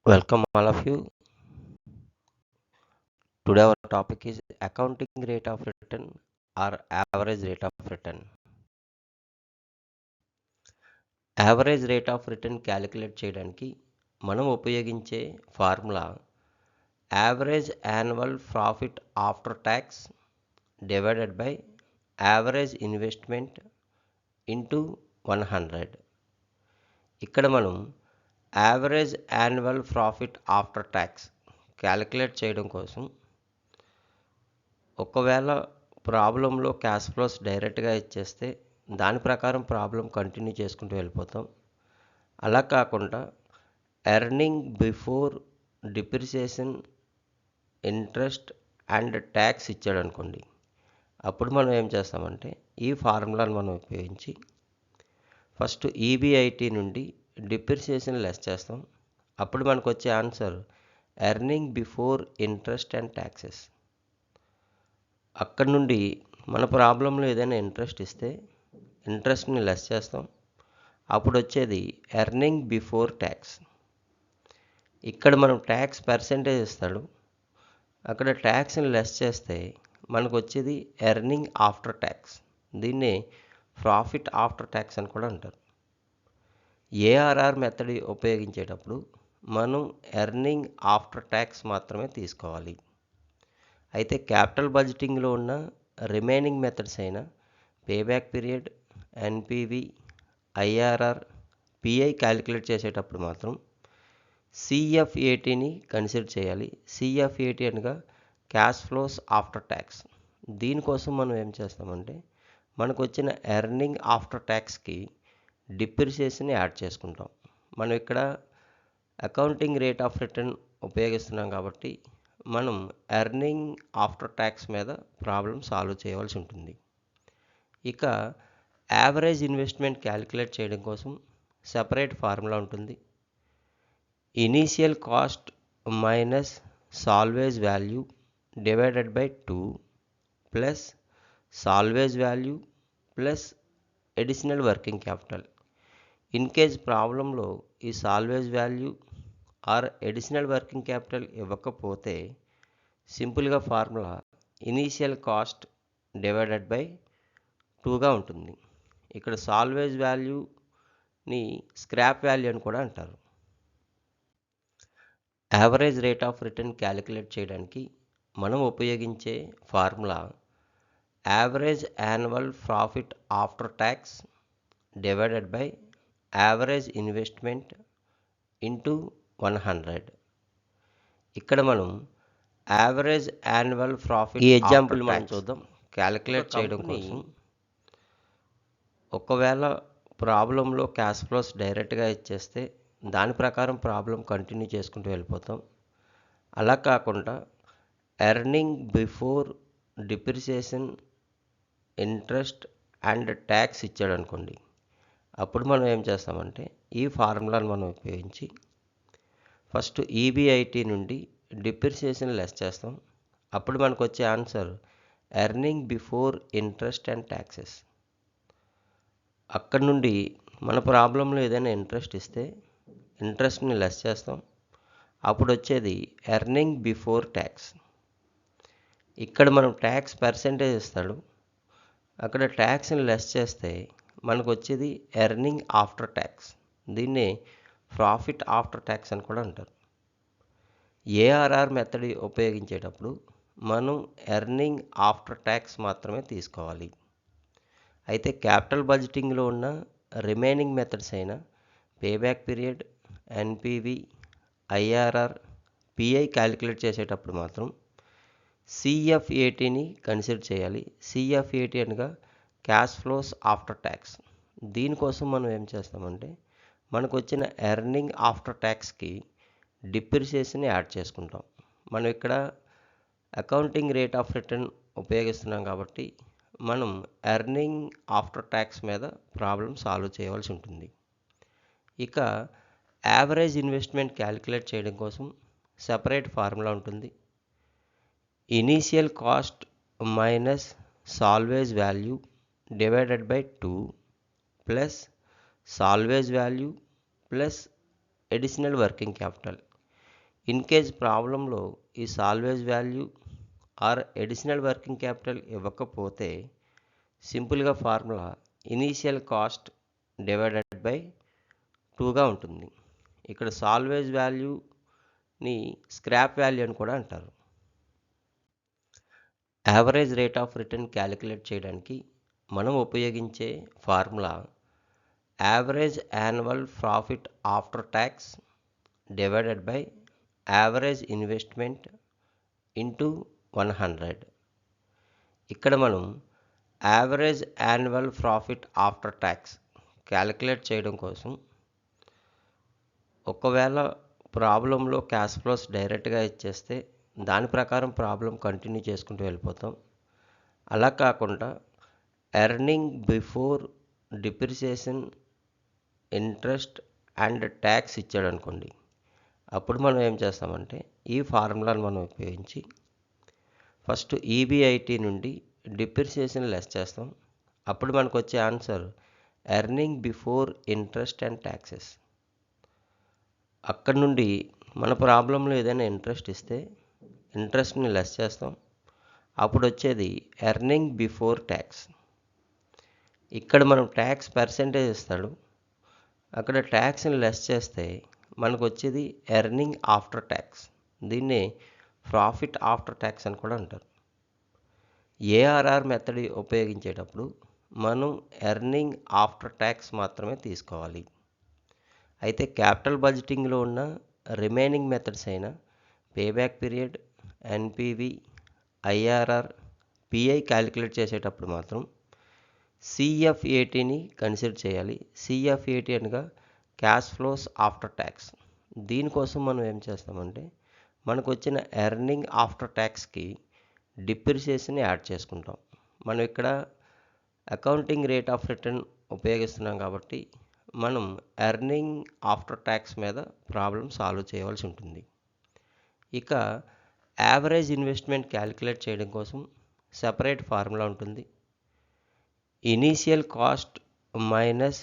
Welcome all of you. Today our topic is accounting rate of return or average rate of return. Average rate of return calculate చేయడానికి మనం ఉపయోగించే formula average annual profit after tax divided by average investment into 100. ఇక్కడ మనం average annual profit after tax calculate చేయడం కోసం ఒకవేళ ప్రాబ్లంలో cash flows డైరెక్ట్గా ఇచ్చేస్తే దాని ప్రకారం ప్రాబ్లం కంటిన్యూ చేసుకుంటూ వెళ్ళిపోతాం. అలా కాకుండా earning before depreciation, interest and tax ఇచ్చాడు అనుకోండి, అప్పుడు మనం ఏం చేస్తామంటే ఈ ఫార్ములాను మనం ఉపయోగించి ఫస్ట్ ఈబిఐటి నుండి డిప్రిసియేషన్ లెస్ చేస్తాం. అప్పుడు మనకు వచ్చే answer earning before interest and taxes. అక్కడ నుండి మన ప్రాబ్లంలో ఏదైనా ఇంట్రెస్ట్ ఇస్తే ఇంట్రెస్ట్ని లెస్ చేస్తాం. అప్పుడు వచ్చేది ఎర్నింగ్ బిఫోర్ ట్యాక్స్. ఇక్కడ మనం ట్యాక్స్ పర్సెంటేజ్ ఇస్తాడు, అక్కడ ట్యాక్స్ని లెస్ చేస్తే మనకు వచ్చేది ఎర్నింగ్ ఆఫ్టర్ ట్యాక్స్. దీన్ని ప్రాఫిట్ ఆఫ్టర్ ట్యాక్స్ అని కూడా అంటారు. ఏఆర్ఆర్ మెథడ్ ఉపయోగించేటప్పుడు మనం ఎర్నింగ్ ఆఫ్టర్ ట్యాక్స్ మాత్రమే తీసుకోవాలి. అయితే క్యాపిటల్ బడ్జెటింగ్లో ఉన్న రిమైనింగ్ మెథడ్స్ అయిన payback period, NPV, IRR, pi calculate చేసేటప్పుడు మాత్రం సిఎఫ్ఏటీని కన్సిడర్ చేయాలి. సిఎఫ్ఏటీ అనగా క్యాష్ ఫ్లోస్ ఆఫ్టర్ ట్యాక్స్. దీనికోసం మనం ఏం చేస్తామంటే మనకు వచ్చిన ఎర్నింగ్ ఆఫ్టర్ ట్యాక్స్కి డిప్రిసియేషన్ యాడ్ చేసుకుంటాం. మనం ఇక్కడ అకౌంటింగ్ రేట్ ఆఫ్ రిటర్న్ ఉపయోగిస్తున్నాం కాబట్టి మనం ఎర్నింగ్ ఆఫ్టర్ ట్యాక్స్ మీద ప్రాబ్లం సాల్వ్ చేయవలసి ఉంటుంది. ఇక యావరేజ్ ఇన్వెస్ట్మెంట్ క్యాలిక్యులేట్ చేయడం కోసం సెపరేట్ ఫార్ములా ఉంటుంది. Initial cost minus salvage value divided by 2 plus salvage value plus additional working capital. In case ప్రాబ్లంలో ఈ salvage value or additional working capital ఇవ్వకపోతే సింపుల్గా formula initial cost divided by 2గా ఉంటుంది. ఇక్కడ సాల్వేజ్ వాల్యూని స్క్రాప్ వాల్యూ అని కూడా అంటారు. Average rate of return calculate చేయడానికి మనం ఉపయోగించే formula average annual profit after tax divided by average investment into 100. ఇక్కడ మనం యావరేజ్ యాన్యువల్ ప్రాఫిట్, ఈ ఎగ్జాంపుల్ మనం చూద్దాం. క్యాలిక్యులేట్ చేయడం కోసం ఒకవేళ ప్రాబ్లంలో క్యాష్ ఫ్లోస్ డైరెక్ట్గా ఇచ్చేస్తే దాని ప్రకారం ప్రాబ్లం కంటిన్యూ చేసుకుంటూ వెళ్ళిపోతాం. అలా కాకుండా earning before depreciation, interest and tax ఇచ్చాడు అనుకోండి, అప్పుడు మనం ఏం చేస్తామంటే ఈ ఫార్ములాను మనం ఉపయోగించి ఫస్ట్ ఈబిఐటి నుండి డిప్రిసియేషన్ లెస్ చేస్తాం. అప్పుడు మనకు వచ్చే answer earning before interest and taxes. అక్కడ నుండి మన ప్రాబ్లంలో ఏదైనా ఇంట్రెస్ట్ ఇస్తే ఇంట్రెస్ట్ని లెస్ చేస్తాం. అప్పుడు వచ్చేది ఎర్నింగ్ బిఫోర్ ట్యాక్స్. ఇక్కడ మనం ట్యాక్స్ పర్సెంటేజ్ ఇస్తాడు, అక్కడ ట్యాక్స్ని లెస్ చేస్తే మనకు వచ్చేది ఎర్నింగ్ ఆఫ్టర్ ట్యాక్స్. దీన్ని ప్రాఫిట్ ఆఫ్టర్ ట్యాక్స్ అని కూడా అంటారు. ఏఆర్ఆర్ మెథడ్ ఉపయోగించేటప్పుడు మనం ఎర్నింగ్ ఆఫ్టర్ ట్యాక్స్ మాత్రమే తీసుకోవాలి. అయితే క్యాపిటల్ బడ్జెటింగ్లో ఉన్న రిమైనింగ్ మెథడ్స్ అయిన payback period, NPV, IRR, pi calculate చేసేటప్పుడు మాత్రం సిఎఫ్ఏటీని కన్సిడర్ చేయాలి. సిఎఫ్ఏటీ అనగా క్యాష్ ఫ్లోస్ ఆఫ్టర్ ట్యాక్స్. దీనికోసం మనం ఏం చేస్తామంటే మనకు వచ్చిన ఎర్నింగ్ ఆఫ్టర్ ట్యాక్స్కి డిప్రిసియేషన్ యాడ్ చేసుకుంటాం. మనం ఇక్కడ అకౌంటింగ్ రేట్ ఆఫ్ రిటర్న్ ఉపయోగిస్తున్నాం కాబట్టి మనం ఎర్నింగ్ ఆఫ్టర్ ట్యాక్స్ మీద ప్రాబ్లం సాల్వ్ చేయవలసి ఉంటుంది. ఇక యావరేజ్ ఇన్వెస్ట్మెంట్ క్యాలిక్యులేట్ చేయడం కోసం సెపరేట్ ఫార్ములా ఉంటుంది. Initial cost minus salvage value divided by 2 plus salvage value plus additional working capital. In case ప్రాబ్లంలో ఈ salvage value or additional working capital ఇవ్వకపోతే సింపుల్గా formula initial cost divided by 2గా ఉంటుంది. ఇక్కడ సాల్వేజ్ వాల్యూని స్క్రాప్ వాల్యూ అని కూడా అంటారు. Average rate of return calculate చేయడానికి మనం ఉపయోగించే formula average annual profit after tax divided by average investment into 100. ఇక్కడ మనం average annual profit after tax calculate చేయడం కోసం ఒకవేళ ప్రాబ్లంలో క్యాష్ ఫ్లోస్ డైరెక్ట్గా ఇచ్చేస్తే దాని ప్రకారం ప్రాబ్లం కంటిన్యూ చేసుకుంటూ వెళ్ళిపోతాం. అలా కాకుండా earning before depreciation, interest and tax ఇచ్చాడు అనుకోండి, అప్పుడు మనం ఏం చేస్తామంటే ఈ ఫార్ములాను మనం ఉపయోగించి ఫస్ట్ ఈబిఐటి నుండి డిప్రిసియేషన్ లెస్ చేస్తాం. అప్పుడు మనకు వచ్చే answer earning before interest and taxes. అక్కడ నుండి మన ప్రాబ్లంలో ఏదైనా ఇంట్రెస్ట్ ఇస్తే ఇంట్రెస్ట్ని లెస్ చేస్తాం. అప్పుడు వచ్చేది ఎర్నింగ్ బిఫోర్ ట్యాక్స్. ఇక్కడ మనం ట్యాక్స్ పర్సెంటేజ్ ఇస్తాడు, అక్కడ ట్యాక్స్ని లెస్ చేస్తే మనకు వచ్చేది ఎర్నింగ్ ఆఫ్టర్ ట్యాక్స్. దీన్ని ప్రాఫిట్ ఆఫ్టర్ ట్యాక్స్ అని కూడా అంటారు. ఏఆర్ఆర్ మెథడ్ ఉపయోగించేటప్పుడు మనం ఎర్నింగ్ ఆఫ్టర్ ట్యాక్స్ మాత్రమే తీసుకోవాలి. అయితే క్యాపిటల్ బడ్జెటింగ్లో ఉన్న రిమైనింగ్ మెథడ్స్ అయిన payback period, NPV, IRR, pi calculate చేసేటప్పుడు మాత్రం సిఎఫ్ఏటీని కన్సిడర్ చేయాలి. సిఎఫ్ఏటీ అనగా క్యాష్ ఫ్లోస్ ఆఫ్టర్ ట్యాక్స్. దీనికోసం మనం ఏం చేస్తామంటే మనకు వచ్చిన ఎర్నింగ్ ఆఫ్టర్ ట్యాక్స్కి డిప్రిసియేషన్ యాడ్ చేసుకుంటాం. మనం ఇక్కడ అకౌంటింగ్ రేట్ ఆఫ్ రిటర్న్ ఉపయోగిస్తున్నాం కాబట్టి మనం ఎర్నింగ్ ఆఫ్టర్ ట్యాక్స్ మీద ప్రాబ్లం సాల్వ్ చేయవలసి ఉంటుంది. ఇక యావరేజ్ ఇన్వెస్ట్మెంట్ క్యాలిక్యులేట్ చేయడం కోసం సెపరేట్ ఫార్ములా ఉంటుంది. Initial cost minus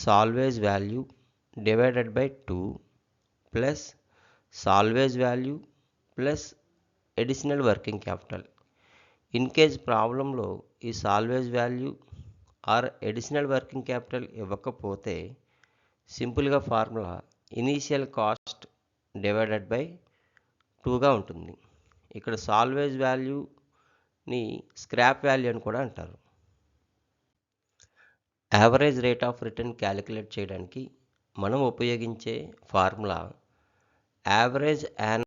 salvage value divided by 2 plus salvage value plus additional working capital. In case ప్రాబ్లంలో ఈ salvage value or additional working capital ఇవ్వకపోతే సింపుల్గా formula initial cost divided by 2గా ఉంటుంది. ఇక్కడ సాల్వేజ్ వాల్యూని స్క్రాప్ వాల్యూ అని కూడా అంటారు. Average rate of return calculate చేయడానికి మనం ఉపయోగించే ఫార్ములా యావరేజ్